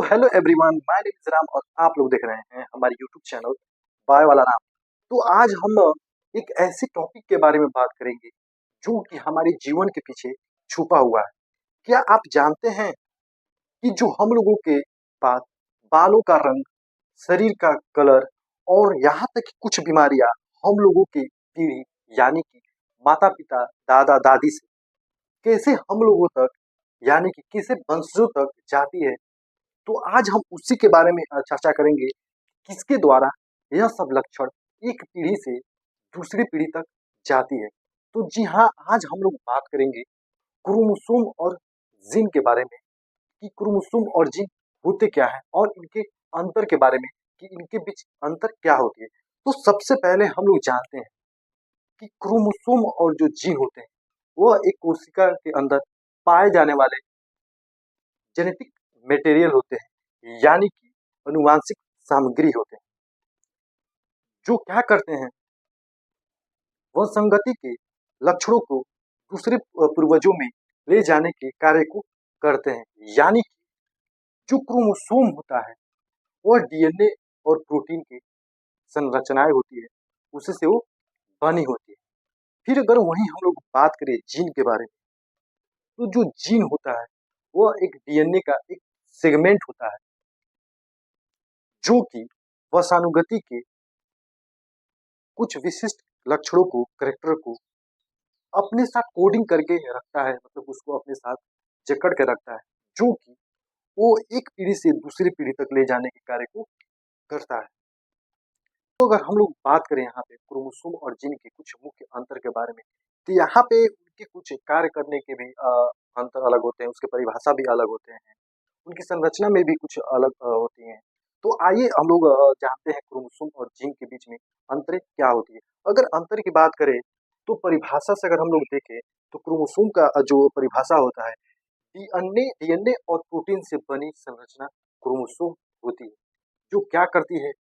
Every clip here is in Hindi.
Hello everyone, my name is Ram और आप लोग देख रहे हैं हमारे यूट्यूब चैनल बाय वाला राम। तो आज हम एक ऐसे टॉपिक के बारे में बात करेंगे जो कि हमारे जीवन के पीछे छुपा हुआ है। क्या आप जानते हैं कि जो हम लोगों के पास बालों का रंग, शरीर का कलर और यहाँ तक कि कुछ बीमारियां हम लोगों की पीढ़ी यानी कि माता पिता, दादा दादी से कैसे हम लोगों तक यानी कि कैसे वंशजों तक जाती है। तो आज हम उसी के बारे में चर्चा करेंगे, किसके द्वारा यह सब लक्षण एक पीढ़ी से दूसरी पीढ़ी तक जाती है। तो जी हाँ, आज हम लोग बात करेंगे क्रोमोसोम और जीन के बारे में कि क्रोमोसोम और जीन होते क्या है और इनके अंतर के बारे में कि इनके बीच अंतर क्या होती है। तो सबसे पहले हम लोग जानते हैं कि क्रोमोसोम और जो जीन होते हैं वह एक कोशिका के अंदर पाए जाने वाले जेनेटिक मटेरियल होते हैं यानी कि अनुवांशिक सामग्री होते हैं जो क्या करते हैं, वह संगति के लक्षणों को दूसरे पूर्वजों में ले जाने के कार्य को करते हैं। यानी कि जो क्रोमोसोम होता है वह डीएनए और प्रोटीन की संरचनाएं होती है, उसी से वो बनी होती है। फिर अगर वहीं हम लोग बात करें जीन के बारे में, तो जो जीन होता है वह एक डीएनए का एक सेगमेंट होता है जो कि वंशानुगति के कुछ विशिष्ट लक्षणों को, करेक्टर को अपने साथ कोडिंग करके रखता है, मतलब उसको अपने साथ जकड़ के रखता है, जो कि वो एक पीढ़ी से दूसरी पीढ़ी तक ले जाने के कार्य को करता है। तो अगर हम लोग बात करें यहाँ पे क्रोमोसोम और जीन के कुछ मुख्य अंतर के बारे में, तो यहाँ पे उनके कुछ कार्य करने के भी अंतर अलग होते हैं, उसके परिभाषा भी अलग होते हैं, उनकी संरचना में भी कुछ अलग होती हैं। तो आइए हम लोग जानते हैं क्रोमोसोम और जीन के बीच में अंतर क्या होती है। अगर अंतर की बात करें तो परिभाषा से अगर हम लोग देखें तो क्रोमोसोम का जो परिभाषा होता है, डीएनए डीएनए और प्रोटीन से बनी संरचना क्रोमोसोम होती है, जो क्या करती है,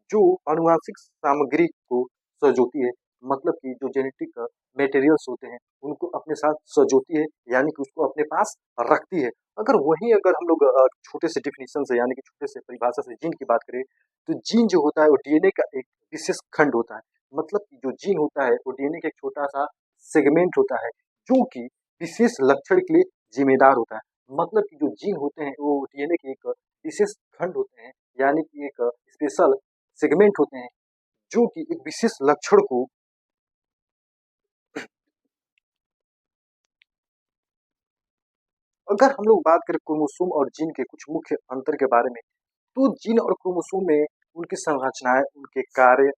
जो आनुवंशिक सामग्री को सजोती है, मतलब कि जो जेनेटिक मटेरियल्स होते हैं उनको अपने साथ सजोती है, यानी कि उसको अपने पास रखती है। अगर हम लोग छोटे से डिफिनीशन से यानी कि छोटे से परिभाषा से जीन की बात करें, तो जीन जो होता है वो डीएनए का एक विशेष खंड होता है। मतलब कि जो जीन होता है वो डीएनए का एक छोटा सा सेगमेंट होता है जो कि विशेष लक्षण के लिए जिम्मेदार होता है। मतलब कि जो जीन होते हैं वो डीएनए के एक विशेष खंड होते हैं, यानी कि एक स्पेशल सेगमेंट होते हैं जो कि एक विशेष लक्षण को अगर हम लोग बात करें क्रोमोसोम और जीन के कुछ मुख्य अंतर के बारे में, तो जीन और क्रोमोसोम में उनकी संरचनाएं, उनके कार्य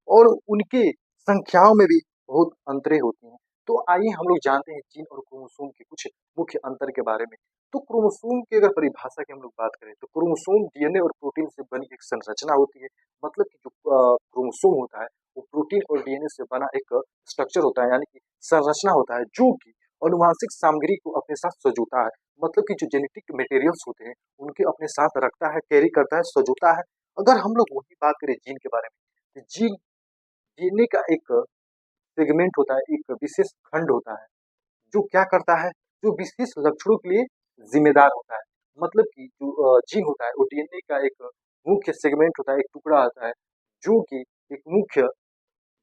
और उनके संख्याओं में भी बहुत अंतरें होती हैं। तो आइए हम लोग जानते हैं जीन और क्रोमोसोम के कुछ मुख्य अंतर के बारे में। तो क्रोमोसोम की अगर परिभाषा की हम लोग बात करें तो क्रोमोसोम डीएनए और प्रोटीन से बनी एक संरचना होती है। मतलब कि जो क्रोमोसोम होता है वो प्रोटीन और डीएनए से बना एक स्ट्रक्चर होता है, यानी कि संरचना होता है जो कि अनुवांशिक सामग्री को अपने साथ सजोता है। मतलब कि जो जेनेटिक मटेरियल्स होते हैं उनके अपने साथ रखता है, कैरी करता है, सजोता है। अगर हम लोग वही बात करें जीन के बारे में, जीन डीएनए का एक सेगमेंट होता है, एक विशेष खंड होता है जो क्या करता है, जो विशेष लक्षणों के लिए जिम्मेदार होता है। मतलब कि जो जीन होता है वो डीएनए का एक मुख्य सेगमेंट होता है, एक टुकड़ा होता है जो कि एक मुख्य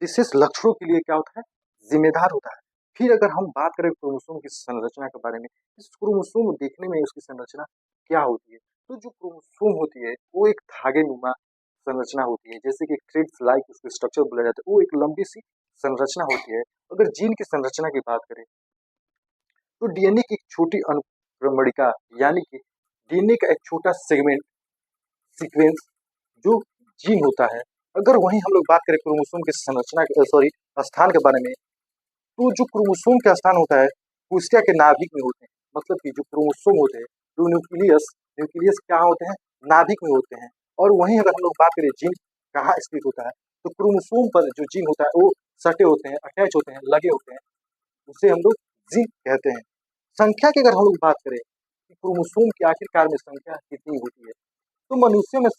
विशेष लक्षणों के लिए क्या होता है, जिम्मेदार होता है। फिर अगर हम बात करें क्रोमोसोम की संरचना के बारे में, इस क्रोमोसोम देखने में उसकी संरचना क्या होती है, तो जो क्रोमोसोम होती है वो एक धागे नुमा संरचना होती है, जैसे कि थ्रेड्स लाइक उसको स्ट्रक्चर बोला जाता है, वो एक लंबी सी संरचना होती है। अगर जीन की संरचना की बात करें तो डीएनए की एक छोटी अनुक्रमणिका यानी कि डीएनए का एक छोटा सेगमेंट सीक्वेंस जो जीन होता है। अगर वहीं हम लोग बात करें क्रोमोसोम की संरचना सॉरी स्थान के बारे में, तो जो क्रोमोसोम का स्थान होता है कोशिका के नाभिक में होते हैं। मतलब कि जो क्रोमोसोम होते हैं तो न्यूक्लियस न्यूक्लियस क्या होते हैं, नाभिक में होते हैं। और वहीं अगर हम लोग बात करें जीन कहाँ स्थित होता है, तो क्रोमोसोम पर जो जीन होता है वो सटे होते हैं, अटैच होते हैं, लगे होते हैं, उसे हम लोग जीन कहते हैं। संख्या की अगर हम लोग बात करें कि क्रोमोसोम की आखिरकार में संख्या कितनी होती है, तो मनुष्य में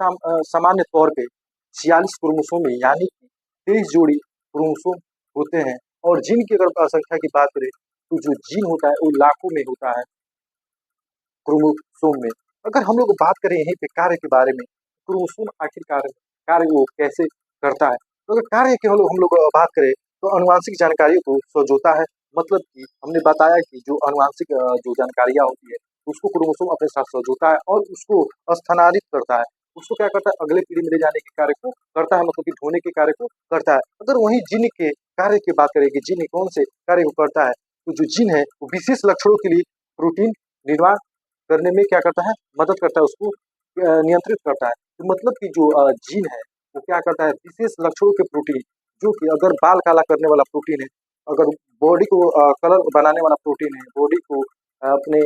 सामान्य तौर पे 46 क्रोमोसोम यानी कि 23 जोड़ी क्रोमोसोम होते हैं। और जीन की अगर संख्या की बात करें तो जो जीन होता है वो लाखों में होता है क्रोमोसोम में। अगर हम लोग बात करें यहीं पे कार्य के बारे में, क्रोमोसोम आखिरकार कार्य वो कैसे करता है? तो अगर कार्य की हम लोग बात करें तो आनुवांशिक जानकारियों को संजोता है। मतलब कि हमने बताया कि जो आनुवांशिक जो जानकारियाँ होती है, उसको क्रोमोसोम अपने साथ संजोता है और उसको स्थानांतरित करता है। उसको क्या करता है, अगले पीढ़ी में ले जाने के कार्य को करता है, मतलब कि ढोने के कार्य को करता है। अगर वहीं जीन के कार्य की बात करें कि जीन कौन से कार्य को करता है, तो जो जीन है वो विशेष लक्षणों के लिए प्रोटीन निर्माण करने में क्या करता है, मदद करता है, उसको नियंत्रित करता है। तो मतलब कि जो जीन है वो क्या करता है, विशेष लक्षणों के प्रोटीन, जो कि अगर बाल काला करने वाला प्रोटीन है, अगर बॉडी को कलर बनाने वाला प्रोटीन है, बॉडी को अपने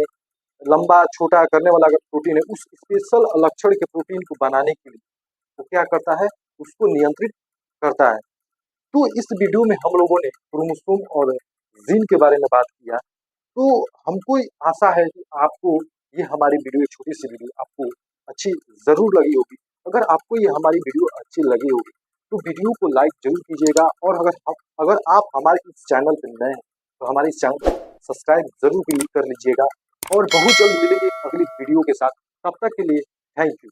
लंबा छोटा करने वाला अगर प्रोटीन है, उस स्पेशल लक्षण के प्रोटीन को बनाने के लिए वो क्या करता है, उसको नियंत्रित करता है। तो इस वीडियो में हम लोगों ने क्रोमोसोम और जीन के बारे में बात किया। तो हमको आशा है कि आपको ये हमारी वीडियो, छोटी सी वीडियो आपको अच्छी जरूर लगी होगी। अगर आपको ये हमारी वीडियो अच्छी लगी होगी तो वीडियो को लाइक जरूर कीजिएगा, और अगर आप हमारे इस चैनल पर नए हैं तो हमारे इस चैनल को सब्सक्राइब जरूर कर लीजिएगा। और बहुत जल्द मिलेंगे अगली वीडियो के साथ। तब तक के लिए थैंक यू।